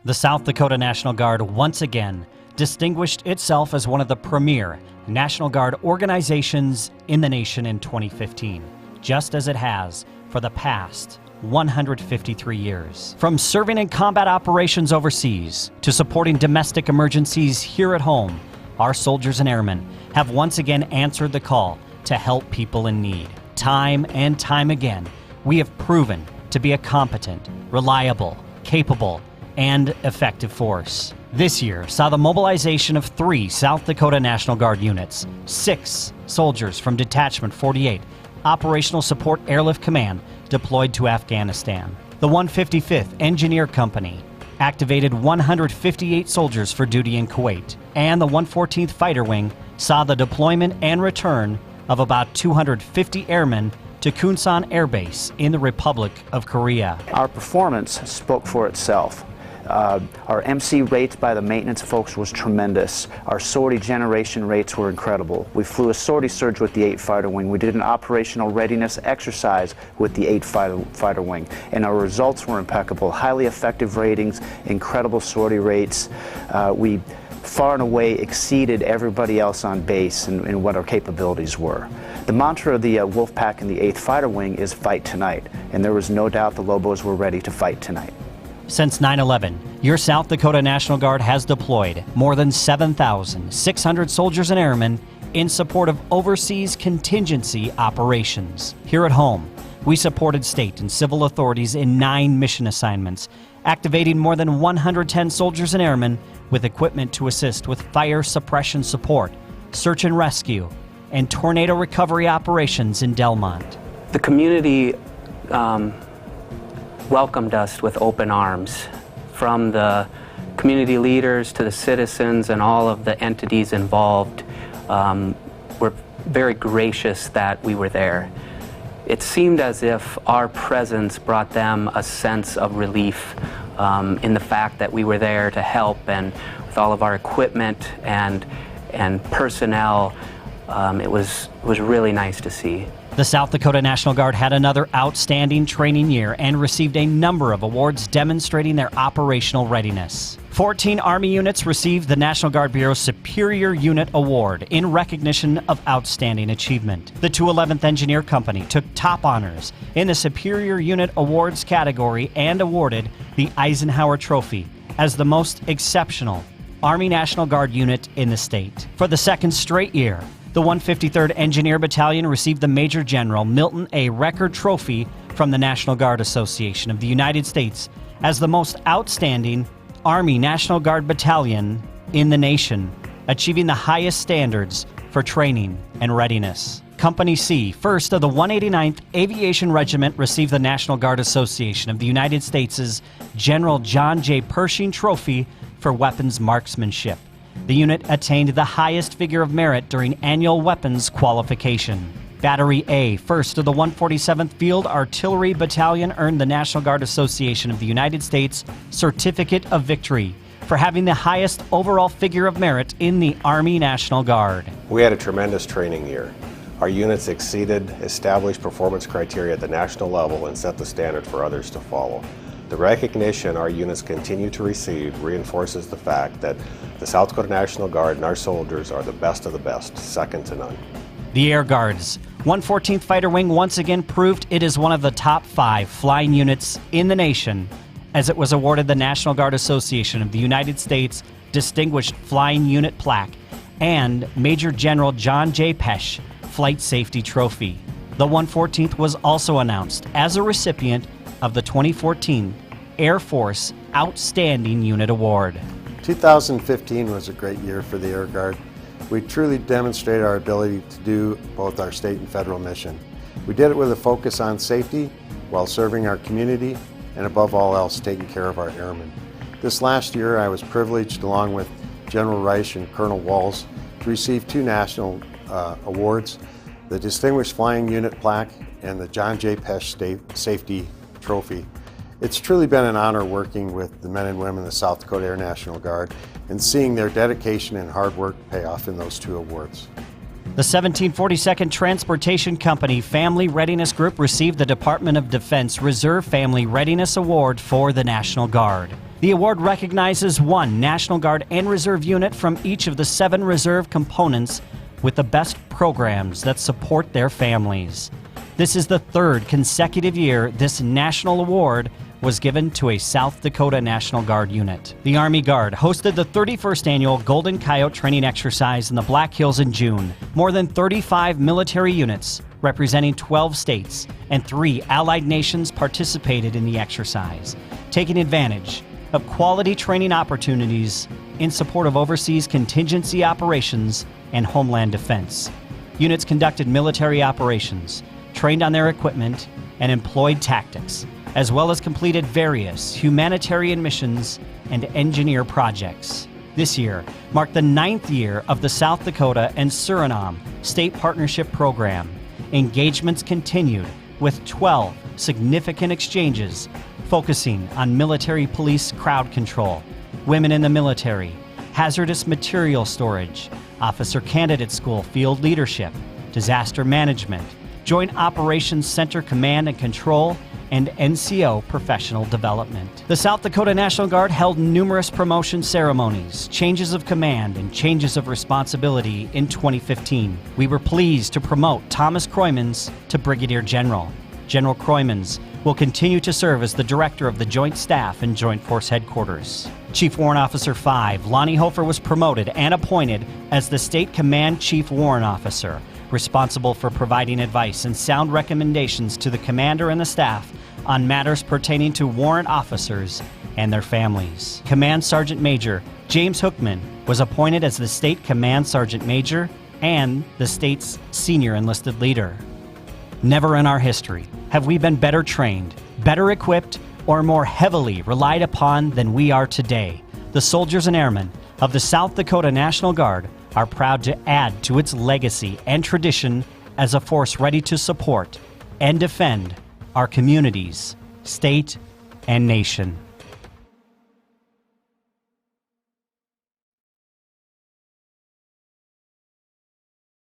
The South Dakota National Guard once again distinguished itself as one of the premier National Guard organizations in the nation in 2015, just as it has for the past 153 years. From serving in combat operations overseas to supporting domestic emergencies here at home, our soldiers and airmen have once again answered the call to help people in need. Time and time again, we have proven to be a competent, reliable, capable, and effective force. This year saw the mobilization of 3 South Dakota National Guard units, 6 soldiers from Detachment 48, Operational Support Airlift Command, deployed to Afghanistan. The 155th Engineer Company activated 158 soldiers for duty in Kuwait, and the 114th Fighter Wing saw the deployment and return of about 250 airmen to Kunsan Air Base in the Republic of Korea. Our performance spoke for itself. Our MC rates by the maintenance folks was tremendous. Our sortie generation rates were incredible. We flew a sortie surge with the 8 Fighter Wing. We did an operational readiness exercise with the 8 Fighter Wing, and our results were impeccable. Highly effective ratings, incredible sortie rates. We far and away exceeded everybody else on base in what our capabilities were. The mantra of the Wolfpack and the 8th Fighter Wing is fight tonight, and there was no doubt the Lobos were ready to fight tonight. Since 9/11, your South Dakota National Guard has deployed more than 7,600 soldiers and airmen in support of overseas contingency operations. Here at home, we supported state and civil authorities in 9 mission assignments, activating more than 110 soldiers and airmen with equipment to assist with fire suppression support, search and rescue, and tornado recovery operations in Delmont. The community welcomed us with open arms, from the community leaders to the citizens and all of the entities involved. Were very gracious that we were there. It seemed as if our presence brought them a sense of relief in the fact that we were there to help, and with all of our equipment and personnel, it was really nice to see. The South Dakota National Guard had another outstanding training year and received a number of awards demonstrating their operational readiness. 14 Army units received the National Guard Bureau's Superior Unit Award in recognition of outstanding achievement. The 211th Engineer Company took top honors in the Superior Unit Awards category and awarded the Eisenhower Trophy as the most exceptional Army National Guard unit in the state. For the second straight year, the 153rd Engineer Battalion received the Major General Milton A. Record Trophy from the National Guard Association of the United States as the most outstanding Army National Guard battalion in the nation, achieving the highest standards for training and readiness. Company C, 1st of the 189th Aviation Regiment, received the National Guard Association of the United States' General John J. Pershing Trophy for weapons marksmanship. The unit attained the highest figure of merit during annual weapons qualification. Battery A, 1st of the 147th Field Artillery Battalion, earned the National Guard Association of the United States Certificate of Victory for having the highest overall figure of merit in the Army National Guard. We had a tremendous training year. Our units exceeded established performance criteria at the national level and set the standard for others to follow. The recognition our units continue to receive reinforces the fact that the South Dakota National Guard and our soldiers are the best of the best, second to none. The Air Guard's 114th Fighter Wing once again proved it is one of the top 5 flying units in the nation, as it was awarded the National Guard Association of the United States Distinguished Flying Unit Plaque and Major General John J. Pesch Flight Safety Trophy. The 114th was also announced as a recipient of the 2014 Air Force Outstanding Unit Award. 2015 was a great year for the Air Guard. We truly demonstrated our ability to do both our state and federal mission. We did it with a focus on safety while serving our community and above all else taking care of our airmen. This last year I was privileged, along with General Reich and Colonel Walls, to receive 2 national awards, the Distinguished Flying Unit Plaque and the John J. Pesch Safety Trophy. It's truly been an honor working with the men and women of the South Dakota Air National Guard and seeing their dedication and hard work pay off in those 2 awards. The 1742nd Transportation Company Family Readiness Group received the Department of Defense Reserve Family Readiness Award for the National Guard. The The award recognizes one National Guard and Reserve unit from each of the 7 reserve components with the best programs that support their families. This is the 3rd consecutive year this national award was given to a South Dakota National Guard unit. The Army Guard hosted the 31st annual Golden Coyote training exercise in the Black Hills in June. More than 35 military units representing 12 states and 3 allied nations participated in the exercise, taking advantage of quality training opportunities in support of overseas contingency operations and homeland defense. Units conducted military operations, trained on their equipment, and employed tactics, as well as completed various humanitarian missions and engineer projects. This year marked the 9th year of the South Dakota and Suriname State Partnership Program. Engagements continued with 12 significant exchanges focusing on military police crowd control, women in the military, hazardous material storage, officer candidate school field leadership, disaster management, Joint Operations Center Command and Control, and NCO professional development. The South Dakota National Guard held numerous promotion ceremonies, changes of command, and changes of responsibility in 2015. We were pleased to promote Thomas Kroymans to Brigadier General. General Kroymans will continue to serve as the Director of the Joint Staff and Joint Force Headquarters. Chief Warrant Officer 5, Lonnie Hofer, was promoted and appointed as the State Command Chief Warrant Officer, responsible for providing advice and sound recommendations to the commander and the staff on matters pertaining to warrant officers and their families. Command Sergeant Major James Hookman was appointed as the State Command Sergeant Major and the state's senior enlisted leader. Never in our history have we been better trained, better equipped, or more heavily relied upon than we are today. The soldiers and airmen of the South Dakota National Guard are proud to add to its legacy and tradition as a force ready to support and defend our communities, state, and nation.